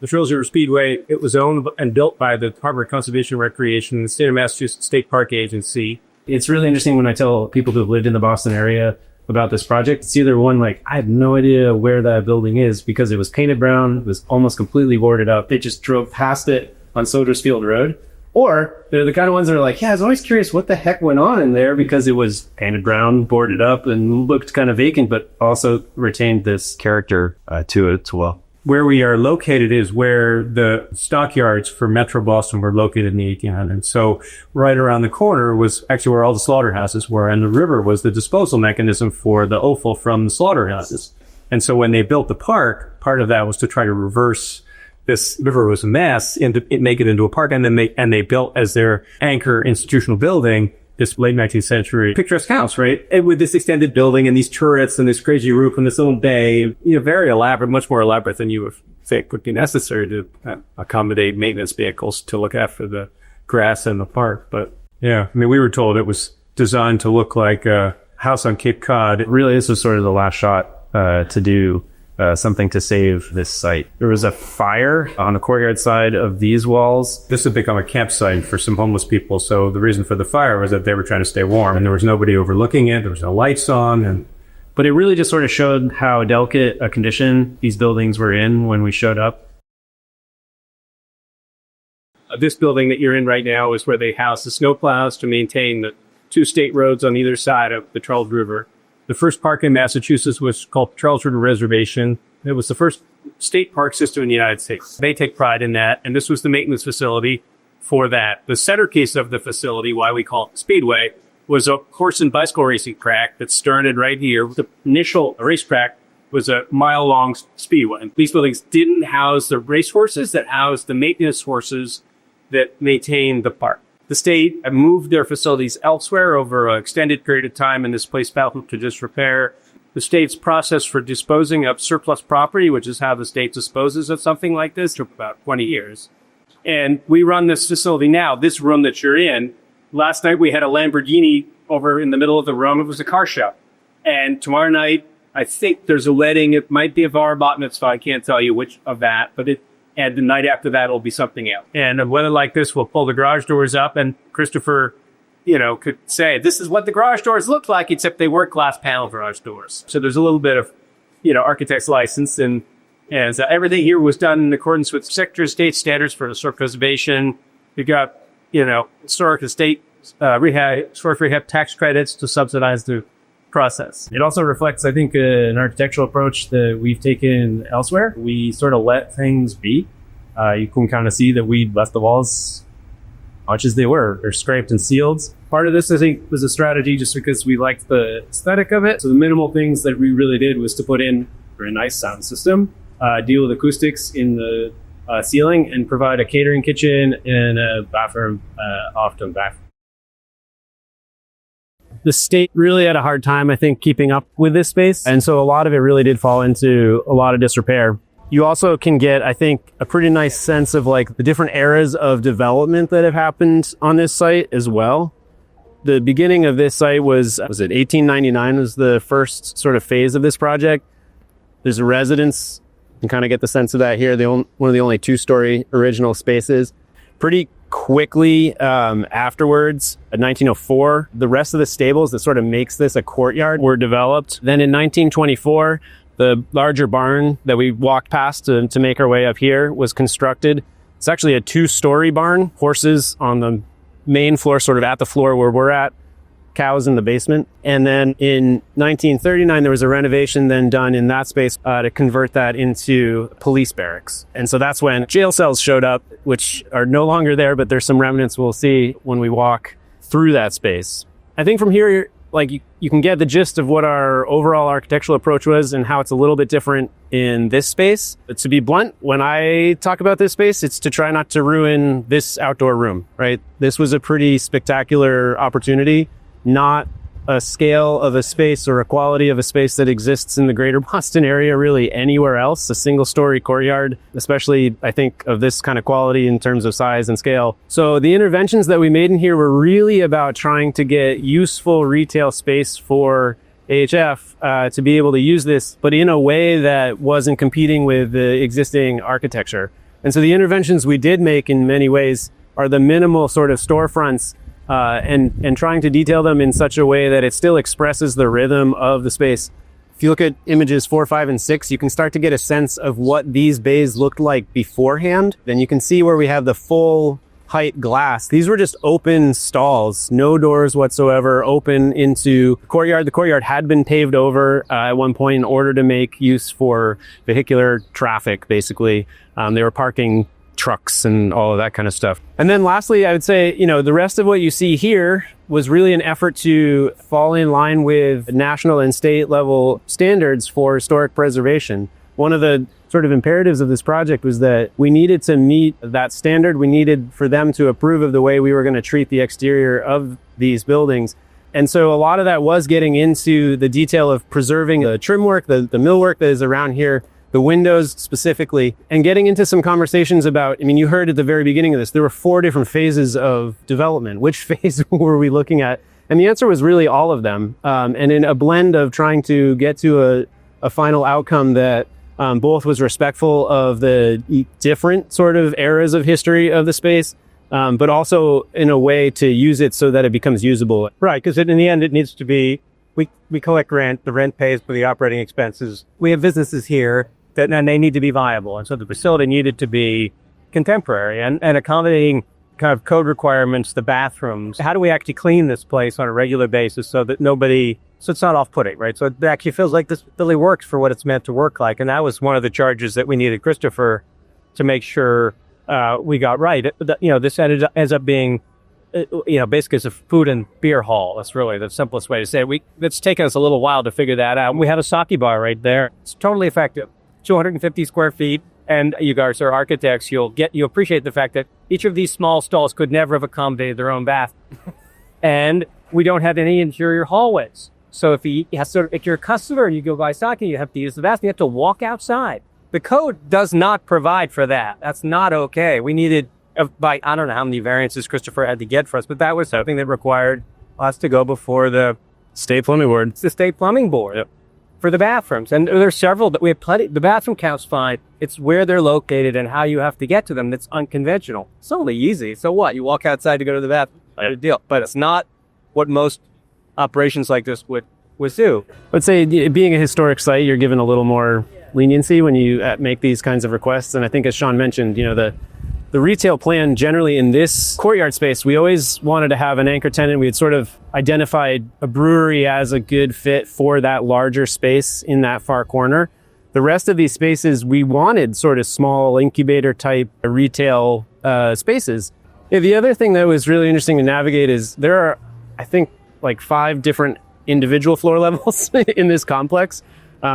The Charles River Speedway, it was owned and built by the Department of Conservation and Recreation, the State of Massachusetts State Park Agency. It's really interesting when I tell people who have lived in the Boston area about this project. It's either one, like, I have no idea where that building is because it was painted brown, it was almost completely boarded up. They just drove past it on Soldiers Field Road. Or they're the kind of ones that are like, yeah, I was always curious what the heck went on in there because it was painted brown, boarded up, and looked kind of vacant, but also retained this character to it as well. Where we are located is where the stockyards for Metro Boston were located in the 1800s. So right around the corner was actually where all the slaughterhouses were, and the river was the disposal mechanism for the offal from the slaughterhouses. And so when they built the park, part of that was to try to reverse this river was a mess and make it into a park. And then they built as their anchor institutional building this late 19th century picturesque house, right? And with this extended building and these turrets and this crazy roof and this little bay, very elaborate, much more elaborate than you would think would be necessary to accommodate maintenance vehicles to look after the grass in the park. But yeah, we were told it was designed to look like a house on Cape Cod. Really, this was sort of the last shot to do something to save this site. There was a fire on the courtyard side of these walls. This had become a campsite for some homeless people. So the reason for the fire was that they were trying to stay warm and there was nobody overlooking it. There was no lights on. But it really just sort of showed how delicate a condition these buildings were in when we showed up. This building that you're in right now is where they house the snowplows to maintain the 2 state roads on either side of the Charles River. The first park in Massachusetts was called Charles River Reservation. It was the first state park system in the United States. They take pride in that, and this was the maintenance facility for that. The centerpiece of the facility, why we call it Speedway, was a horse and bicycle racing track that started right here. The initial racetrack was a mile-long speedway. These buildings didn't house the race horses that housed the maintenance horses that maintained the park. The state moved their facilities elsewhere over an extended period of time, and this place fell into disrepair. The state's process for disposing of surplus property, which is how the state disposes of something like this, took about 20 years. And we run this facility now, this room that you're in. Last night we had a Lamborghini over in the middle of the room. It was a car show. And tomorrow night, I think there's a wedding. It might be a bar bat mitzvah. I can't tell you which of that, and the night after that, it'll be something else. And a weather like this, we'll pull the garage doors up, and Christopher, could say, this is what the garage doors look like, except they weren't glass panel garage doors. So there's a little bit of, architect's license, and so everything here was done in accordance with Secretary of State standards for historic preservation. You got, historic estate historic rehab tax credits to subsidize the process. It also reflects, I think, an architectural approach that we've taken elsewhere. We sort of let things be. You can kind of see that we left the walls much as they were. They're scraped and sealed. Part of this, I think, was a strategy just because we liked the aesthetic of it. So the minimal things that we really did was to put in a nice sound system, deal with acoustics in the ceiling, and provide a catering kitchen and a bathroom off to the bathroom. The state really had a hard time, I think, keeping up with this space. And so a lot of it really did fall into a lot of disrepair. You also can get, I think, a pretty nice sense of like the different eras of development that have happened on this site as well. The beginning of this site was it 1899 was the first sort of phase of this project. There's a residence. You can kind of get the sense of that here. One of the only 2-story original spaces. Pretty quickly afterwards, in 1904, the rest of the stables that sort of makes this a courtyard were developed. Then in 1924, the larger barn that we walked past to make our way up here was constructed. It's actually a 2-story barn, horses on the main floor, sort of at the floor where we're at, cows in the basement. And then in 1939, there was a renovation then done in that space to convert that into police barracks. And so that's when jail cells showed up, which are no longer there, but there's some remnants we'll see when we walk through that space. I think from here, like you can get the gist of what our overall architectural approach was and how it's a little bit different in this space. But to be blunt, when I talk about this space, it's to try not to ruin this outdoor room, right? This was a pretty spectacular opportunity, not a scale of a space or a quality of a space that exists in the greater Boston area really anywhere else. A single-story courtyard, especially I think of this kind of quality in terms of size and scale. So the interventions that we made in here were really about trying to get useful retail space for AHF to be able to use this, but in a way that wasn't competing with the existing architecture. And so the interventions we did make in many ways are the minimal sort of storefronts, and trying to detail them in such a way that it still expresses the rhythm of the space. If you look at images 4, 5, and 6, you can start to get a sense of what these bays looked like beforehand. Then you can see where we have the full height glass. These were just open stalls, no doors whatsoever, open into the courtyard. The courtyard had been paved over at one point in order to make use for vehicular traffic, basically. They were parking trucks and all of that kind of stuff. And then lastly, I would say, the rest of what you see here was really an effort to fall in line with national and state level standards for historic preservation. One of the sort of imperatives of this project was that we needed to meet that standard. We needed for them to approve of the way we were going to treat the exterior of these buildings. And so a lot of that was getting into the detail of preserving the trim work, the millwork that is around here, the windows specifically, and getting into some conversations about, you heard at the very beginning of this, there were 4 different phases of development. Which phase were we looking at? And the answer was really all of them. And in a blend of trying to get to a final outcome that both was respectful of the different sort of eras of history of the space, but also in a way to use it so that it becomes usable. Right, because in the end, it needs to be, we collect rent, the rent pays for the operating expenses. We have businesses here and they need to be viable. And so the facility needed to be contemporary and accommodating kind of code requirements, the bathrooms. How do we actually clean this place on a regular basis so that so it's not off-putting, right? So it actually feels like this really works for what it's meant to work like. And that was one of the charges that we needed Christopher to make sure we got right. This ends up being, basically it's a food and beer hall. That's really the simplest way to say it. It's taken us a little while to figure that out. We have a sake bar right there. It's totally effective. 250 square feet. And you guys are architects. You appreciate the fact that each of these small stalls could never have accommodated their own bath. And we don't have any interior hallways. So if you're a customer and you go buy sake, you have to use the bathroom, you have to walk outside. The code does not provide for that. That's not okay. We needed, I don't know how many variances Christopher had to get for us, but that was something that required us to go before the State Plumbing Board. It's the State Plumbing Board. Yep. For the bathrooms. And there's several that we have plenty. The bathroom count's fine. It's where they're located and how you have to get to them that's unconventional. It's only easy. So what? You walk outside to go to the bathroom. Not a deal. But it's not what most operations like this would do. I'd say being a historic site, you're given a little more leniency when you make these kinds of requests. And I think as Sean mentioned, the retail plan generally in this courtyard space, we always wanted to have an anchor tenant. We had sort of identified a brewery as a good fit for that larger space in that far corner. The rest of these spaces, we wanted sort of small incubator type retail spaces. Yeah, the other thing that was really interesting to navigate is there are, I think, like 5 different individual floor levels in this complex.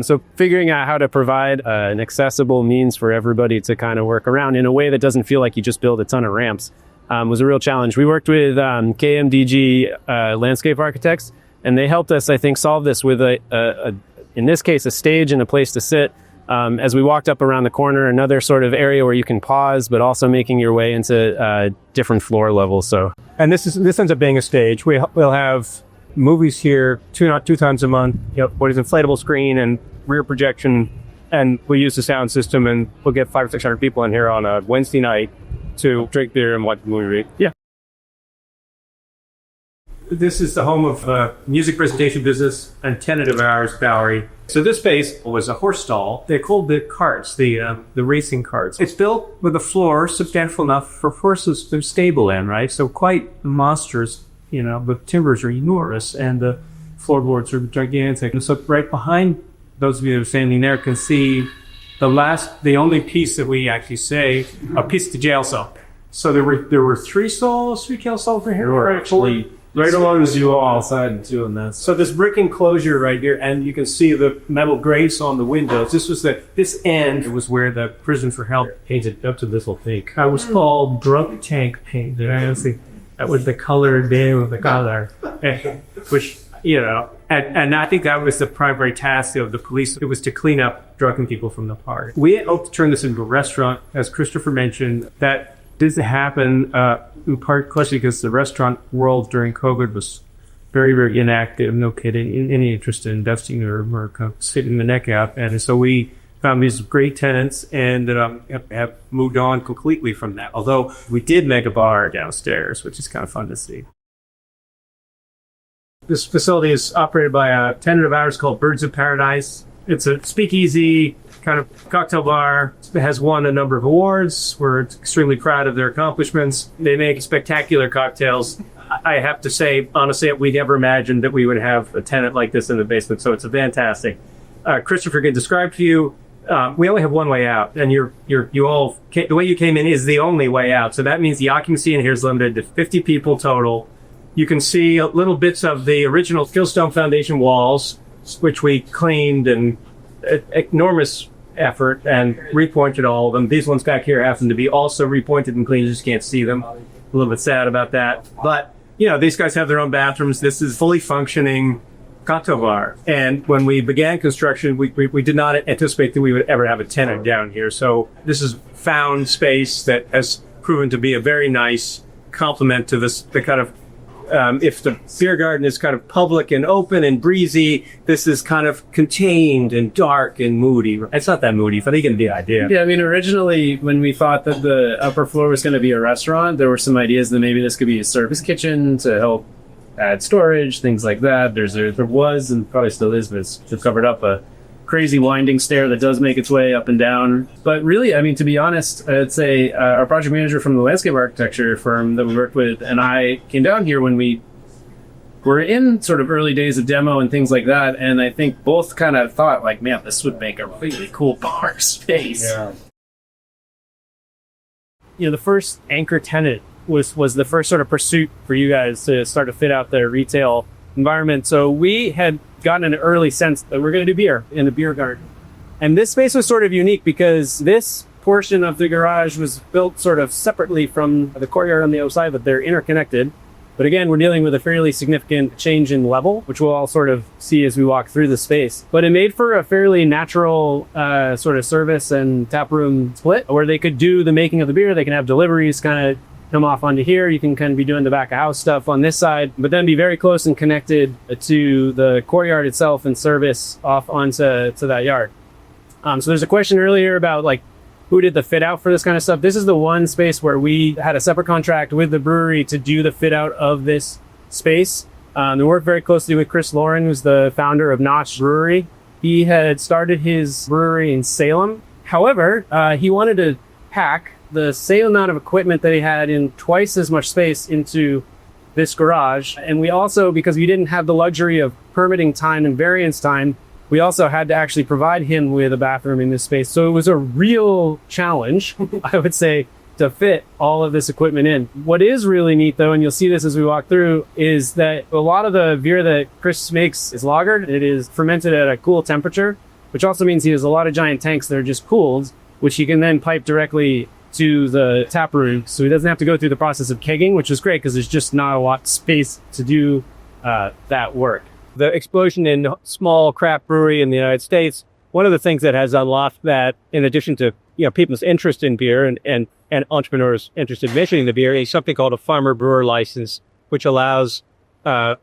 So figuring out how to provide an accessible means for everybody to kind of work around in a way that doesn't feel like you just build a ton of ramps was a real challenge. We worked with KMDG landscape architects, and they helped us, I think, solve this with in this case, a stage and a place to sit. As we walked up around the corner, another sort of area where you can pause, but also making your way into different floor levels. And this ends up being a stage. We'll have movies here two times a month. What is inflatable screen and rear projection, and we use the sound system, and we'll get 500 or 600 people in here on a Wednesday night to drink beer and watch the movie. Yeah. This is the home of music presentation business and tenant of ours, Bowery. So this space was a horse stall. They called the carts, the racing carts. It's built with a floor substantial enough for horses to stable in, right? So quite monstrous. The timbers are enormous and the floorboards are gigantic. And so right behind those of you that are standing there can see the only piece that we actually say, a piece of the jail cell. So there were 3 jail cells over here. There were actually right along the wall side and 2 on that. So this brick enclosure right here, and you can see the metal grates on the windows. This end was where the prison for help painted up to this little thing. It was called drunk tank paint. That was the colored name of the color, which, and I think that was the primary task of the police. It was to clean up drunken people from the park. We hoped to turn this into a restaurant, as Christopher mentioned. That did happen in part partially because the restaurant world during COVID was very, very inactive. No kid any interest in investing or kind of sitting the neck out. And so we found these great tenants and have moved on completely from that. Although we did make a bar downstairs, which is kind of fun to see. This facility is operated by a tenant of ours called Birds of Paradise. It's a speakeasy kind of cocktail bar. It has won a number of awards. We're extremely proud of their accomplishments. They make spectacular cocktails. I have to say, honestly, we never imagined that we would have a tenant like this in the basement, so it's fantastic. Christopher can describe to you, we only have one way out, and the way you came in is the only way out. So that means the occupancy in here is limited to 50 people total. You can see little bits of the original Fieldstone Foundation walls, which we cleaned and enormous effort and repointed all of them. These ones back here happen to be also repointed and cleaned. You just can't see them. A little bit sad about that. But, these guys have their own bathrooms. This is fully functioning cocktail bar. And when we began construction, we did not anticipate that we would ever have a tenant down here. So this is found space that has proven to be a very nice complement to the kind of if the beer garden is kind of public and open and breezy, this is kind of contained and dark and moody. It's not that moody, but you get the idea. Yeah, I mean, originally when we thought that the upper floor was going to be a restaurant, there were some ideas that maybe this could be a service kitchen to help add storage, things like that. There was, and probably still is, but it's covered up a crazy winding stair that does make its way up and down. But really, I mean, to be honest, I'd say our project manager from the landscape architecture firm that we worked with and I came down here when we were in sort of early days of demo and things like that. And I think both kind of thought like, man, this would make a really cool bar space. Yeah. The first anchor tenant was the first sort of pursuit for you guys to start to fit out the retail environment. So we had gotten an early sense that we're going to do beer in the beer garden. And this space was sort of unique because this portion of the garage was built sort of separately from the courtyard on the other side, but they're interconnected. But again, we're dealing with a fairly significant change in level, which we'll all sort of see as we walk through the space. But it made for a fairly natural sort of service and tap room split where they could do the making of the beer. They can have deliveries kind of come off onto here. You can kind of be doing the back of house stuff on this side, but then be very close and connected to the courtyard itself and service off onto that yard. So there's a question earlier about like who did the fit out for this kind of stuff. This is the one space where we had a separate contract with the brewery to do the fit out of this space. We worked very closely with Chris Lauren, who's the founder of Notch Brewery. He had started his brewery in Salem. However, he wanted to pack the same amount of equipment that he had in twice as much space into this garage. And we also, because we didn't have the luxury of permitting time and variance time, we also had to actually provide him with a bathroom in this space. So it was a real challenge, I would say, to fit all of this equipment in. What is really neat though, and you'll see this as we walk through, is that a lot of the beer that Chris makes is lagered. It is fermented at a cool temperature, which also means he has a lot of giant tanks that are just cooled, which he can then pipe directly to the tap room, so he doesn't have to go through the process of kegging, which is great because there's just not a lot of space to do that work. The explosion in small craft brewery in the United States, one of the things that has unlocked that, in addition to people's interest in beer and entrepreneurs' interest in making the beer, is something called a farmer brewer license, which allows a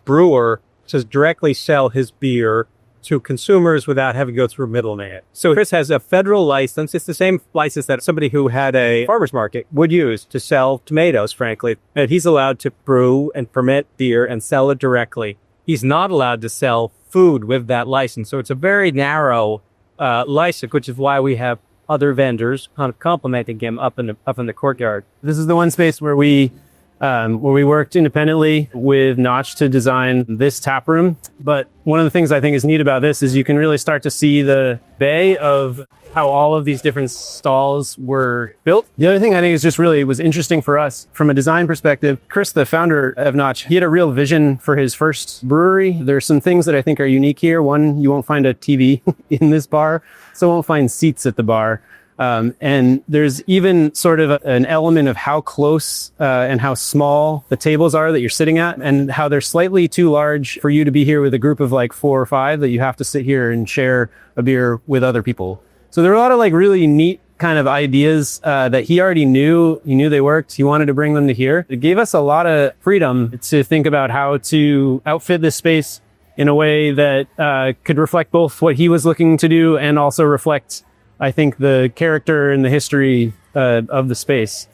brewer to directly sell his beer to consumers without having to go through a middleman. So Chris has a federal license. It's the same license that somebody who had a farmer's market would use to sell tomatoes, frankly. And he's allowed to brew and ferment beer and sell it directly. He's not allowed to sell food with that license. So it's a very narrow license, which is why we have other vendors kind of complementing him up in the courtyard. This is the one space where we worked independently with Notch to design this tap room. But one of the things I think is neat about this is you can really start to see the bay of how all of these different stalls were built. The other thing I think is just really was interesting for us from a design perspective. Chris, the founder of Notch, he had a real vision for his first brewery. There's some things that I think are unique here. One, you won't find a TV in this bar, so won't find seats at the bar. And there's even sort of an element of how close and how small the tables are that you're sitting at, and how they're slightly too large for you to be here with a group of like 4 or 5 that you have to sit here and share a beer with other people. So there are a lot of like really neat kind of ideas that he already knew. He knew they worked. He wanted to bring them to here. It gave us a lot of freedom to think about how to outfit this space in a way that could reflect both what he was looking to do and also reflect, I think, the character and the history of the space.